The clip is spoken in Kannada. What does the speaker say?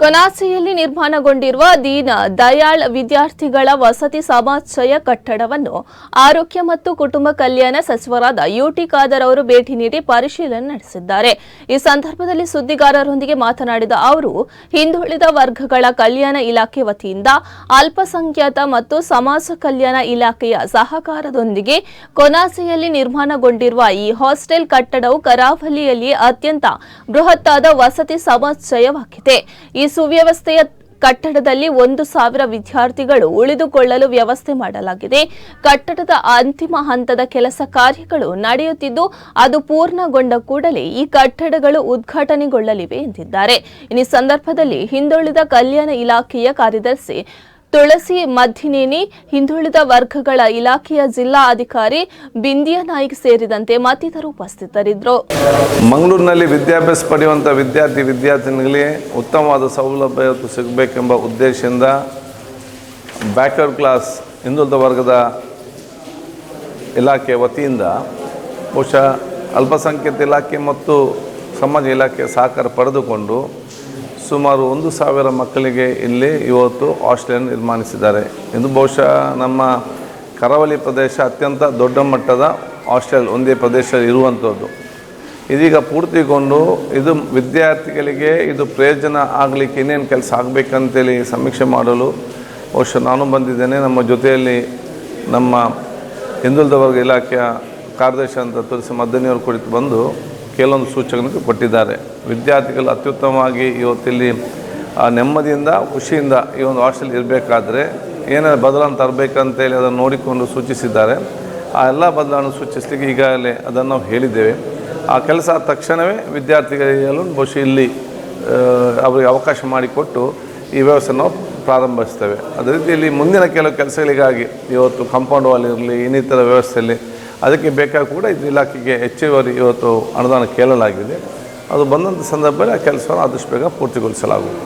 ಕೊನಾಸಿಯಲ್ಲಿ ನಿರ್ಮಾಣಗೊಂಡಿರುವ ದೀನ ದಯಾಳ್ ವಿದ್ಯಾರ್ಥಿಗಳ ವಸತಿ ಸಮಾಚಯ ಕಟ್ಟಡವನ್ನು ಆರೋಗ್ಯ ಮತ್ತು ಕುಟುಂಬ ಕಲ್ಯಾಣ ಸಚಿವರಾದ ಯುಟಿ ಖಾದರ್ ಅವರು ಭೇಟಿ ನೀಡಿ ಪರಿಶೀಲನೆ ನಡೆಸಿದ್ದಾರೆ. ಈ ಸಂದರ್ಭದಲ್ಲಿ ಸುದ್ದಿಗಾರರೊಂದಿಗೆ ಮಾತನಾಡಿದ ಅವರು, ಹಿಂದುಳಿದ ವರ್ಗಗಳ ಕಲ್ಯಾಣ ಇಲಾಖೆ ವತಿಯಿಂದ ಅಲ್ಪಸಂಖ್ಯಾತ ಮತ್ತು ಸಮಾಜ ಕಲ್ಯಾಣ ಇಲಾಖೆಯ ಸಹಕಾರದೊಂದಿಗೆ ಕೊನಾಸಿಯಲ್ಲಿ ನಿರ್ಮಾಣಗೊಂಡಿರುವ ಈ ಹಾಸ್ಟೆಲ್ ಕಟ್ಟಡವು ಕರಾವಳಿಯಲ್ಲಿ ಅತ್ಯಂತ ಬೃಹತ್ತಾದ ವಸತಿ ಸಮುಚ್ಚಯವಾಗಿದೆ. ಈ ಸುವ್ಯವಸ್ಥೆಯ ಕಟ್ಟಡದಲ್ಲಿ 1,000 ವಿದ್ಯಾರ್ಥಿಗಳು ಉಳಿದುಕೊಳ್ಳಲು ವ್ಯವಸ್ಥೆ ಮಾಡಲಾಗಿದೆ. ಕಟ್ಟಡದ ಅಂತಿಮ ಹಂತದ ಕೆಲಸ ಕಾರ್ಯಗಳು ನಡೆಯುತ್ತಿದ್ದು, ಅದು ಪೂರ್ಣಗೊಂಡ ಕೂಡಲೇ ಈ ಕಟ್ಟಡಗಳು ಉದ್ಘಾಟನೆಗೊಳ್ಳಲಿವೆ ಎಂದಿದ್ದಾರೆ. ಈ ಸಂದರ್ಭದಲ್ಲಿ ಹಿಂದುಳಿದ ಕಲ್ಯಾಣ ಇಲಾಖೆಯ ಕಾರ್ಯದರ್ಶಿ ತುಳಸಿ ಮದ್ದಿನೇನಿ, ಹಿಂದುಳಿದ ವರ್ಗಗಳ ಇಲಾಖೆಯ ಜಿಲ್ಲಾ ಅಧಿಕಾರಿ ಬಿಂದಿಯಾ ನಾಯ್ಕ್ ಸೇರಿದಂತೆ ಮತ್ತಿತರರು ಉಪಸ್ಥಿತರಿದ್ದರು. ಮಂಗಳೂರಿನಲ್ಲಿ ವಿದ್ಯಾಭ್ಯಾಸ ಪಡೆಯುವಂಥ ವಿದ್ಯಾರ್ಥಿನಿಗಳಿಗೆ ಉತ್ತಮವಾದ ಸೌಲಭ್ಯ ಸಿಗಬೇಕೆಂಬ ಉದ್ದೇಶದಿಂದ ಬ್ಯಾಕ್ವರ್ಡ್ ಕ್ಲಾಸ್ ಹಿಂದುಳಿದ ವರ್ಗದ ಇಲಾಖೆ ವತಿಯಿಂದ ಬಹುಶಃ ಅಲ್ಪಸಂಖ್ಯಾತ ಇಲಾಖೆ ಮತ್ತು ಸಮಾಜ ಇಲಾಖೆಯ ಸಹಕಾರ ಪಡೆದುಕೊಂಡು ಸುಮಾರು 1,000 ಮಕ್ಕಳಿಗೆ ಇಲ್ಲಿ ಇವತ್ತು ಹಾಸ್ಟೆಲ್ ನಿರ್ಮಾಣಿಸಿದ್ದಾರೆ. ಇದು ಬಹುಶಃ ನಮ್ಮ ಕರಾವಳಿ ಪ್ರದೇಶ ಅತ್ಯಂತ ದೊಡ್ಡ ಮಟ್ಟದ ಹಾಸ್ಟೆಲ್ ಒಂದೇ ಪ್ರದೇಶ ಇರುವಂಥದ್ದು. ಇದೀಗ ಪೂರ್ತಿಗೊಂಡು ಇದು ವಿದ್ಯಾರ್ಥಿಗಳಿಗೆ ಇದು ಪ್ರಯೋಜನ ಆಗಲಿಕ್ಕೆ ಇನ್ನೇನು ಕೆಲಸ ಆಗಬೇಕಂತೇಳಿ ಸಮೀಕ್ಷೆ ಮಾಡಲು ಬಹುಶಃ ನಾನು ಬಂದಿದ್ದೇನೆ. ನಮ್ಮ ಜೊತೆಯಲ್ಲಿ ನಮ್ಮ ಹಿಂದುಳಿದ ವರ್ಗ ಇಲಾಖೆಯ ಕಾರ್ಯದರ್ಶಿ ಅಂತ ತುಳಸಿ ಮದ್ದನಿಯವರು ಕುರಿತು ಬಂದು ಕೆಲವೊಂದು ಸೂಚನೆಗಳು ಕೊಟ್ಟಿದ್ದಾರೆ. ವಿದ್ಯಾರ್ಥಿಗಳು ಅತ್ಯುತ್ತಮವಾಗಿ ಇವತ್ತಿಲ್ಲಿ ನೆಮ್ಮದಿಯಿಂದ ಖುಷಿಯಿಂದ ಈ ಒಂದು ಹಾಸ್ಟೆಲ್ ಇರಬೇಕಾದ್ರೆ ಏನಾದ್ರು ಬದಲಾವಣೆ ತರಬೇಕಂತೇಳಿ ಅದನ್ನು ನೋಡಿಕೊಂಡು ಸೂಚಿಸಿದ್ದಾರೆ. ಆ ಎಲ್ಲ ಬದಲಾವಣೆ ಸೂಚಿಸಲಿಕ್ಕೆ ಈಗಾಗಲೇ ಅದನ್ನು ನಾವು ಹೇಳಿದ್ದೇವೆ. ಆ ಕೆಲಸ ಆದ ತಕ್ಷಣವೇ ವಿದ್ಯಾರ್ಥಿಗಳು ಬಹುಶಃ ಇಲ್ಲಿ ಅವರಿಗೆ ಅವಕಾಶ ಮಾಡಿಕೊಟ್ಟು ಈ ವ್ಯವಸ್ಥೆ ನಾವು ಪ್ರಾರಂಭಿಸ್ತೇವೆ. ಅದೇ ರೀತಿಯಲ್ಲಿ ಮುಂದಿನ ಕೆಲವು ಕೆಲಸಗಳಿಗಾಗಿ ಇವತ್ತು ಕಾಂಪೌಂಡ್ ವಾಲ್ ಇರಲಿ, ಇನ್ನಿತರ ವ್ಯವಸ್ಥೆಯಲ್ಲಿ ಅದಕ್ಕೆ ಬೇಕಾಗಿ ಕೂಡ ಇದು ಇಲಾಖೆಗೆ ಹೆಚ್ಚುವರಿ ಇವತ್ತು ಅನುದಾನ ಕೇಳಲಾಗಿದೆ. ಅದು ಬಂದಂಥ ಸಂದರ್ಭದಲ್ಲಿ ಆ ಕೆಲಸವನ್ನು ಆದಷ್ಟು ಬೇಗ ಪೂರ್ತಿಗೊಳಿಸಲಾಗುವುದು.